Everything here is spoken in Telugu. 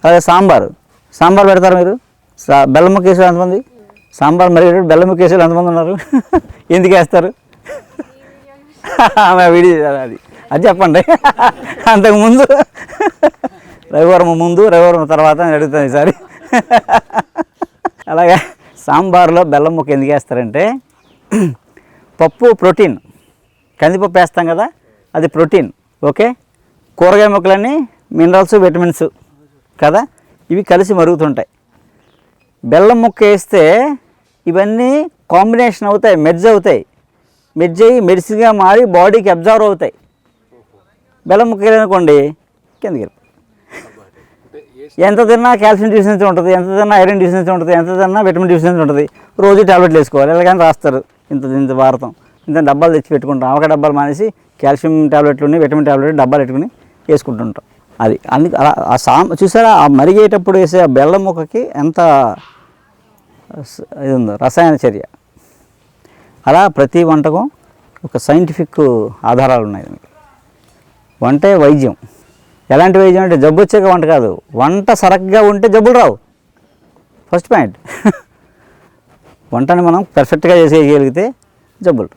అలాగే సాంబార్ పెడతారు మీరు. బెల్లం ముక్క వేసేవాళ్ళు ఎంతమంది? సాంబార్ మరి బెల్లం ముక్క వేసేవాళ్ళు ఎంతమంది ఉన్నారు? ఎందుకు వేస్తారు? వీడియో అది చెప్పండి. అంతకుముందు రవివారం ముందు రవివారం తర్వాత నేను అడుగుతాను ఈసారి. అలాగే సాంబార్లో బెల్లం ముక్క ఎందుకు వేస్తారంటే పప్పు ప్రోటీన్, కందిపప్పు వేస్తాం కదా అది ప్రోటీన్. ఓకే, కూరగాయ ముక్కలన్నీ మినరల్స్ విటమిన్స్ కదా, ఇవి కలిసి మరుగుతుంటాయి. బెల్లం ముక్క వేస్తే ఇవన్నీ కాంబినేషన్ అవుతాయి, మెర్జ్ అయ్యి మెడిసిన్గా మారి బాడీకి అబ్జర్వ్ అవుతాయి. బెల్లం ముక్క వేయాలనుకోండి కిందకి వెళ్ళి ఎంత తిన్నా కాల్షియం డిఫిషియన్సీ ఉంటుంది, ఎంత తిన్నా ఐరన్ డిఫిషియన్సీ ఉంటుంది, ఎంత తిన్నా విటమిన్ డిఫిషియన్సీ ఉంటుంది. రోజు టాబ్లెట్లు వేసుకోవాలి. ఎలాగైనా రాస్తారు. ఇంత భారతం ఇంత డబ్బాలు తెచ్చి పెట్టుకుంటాం. ఆవకాయ డబ్బాలు మానేసి కాల్షియం టాబ్లెట్లు విటమిన్ టాబ్లెట్లు డబ్బాలు పెట్టుకుని వేసుకుంటుంటాం. అది అందుకు అలా చూసారా, ఆ మరిగేటప్పుడు వేసే ఆ బెల్లం ముక్కకి ఎంత ఇది ఉందో రసాయన చర్య. అలా ప్రతి వంటకం ఒక సైంటిఫిక్ ఆధారాలు ఉన్నాయి. వంటే వైద్యం. ఎలాంటి వైద్యం అంటే జబ్బు వచ్చాక వంట కాదు, వంట సరగ్గా ఉంటే జబ్బులు రావు. First point. వంటని మనం పర్ఫెక్ట్గా చేసేయగలిగితే జబ్బులు.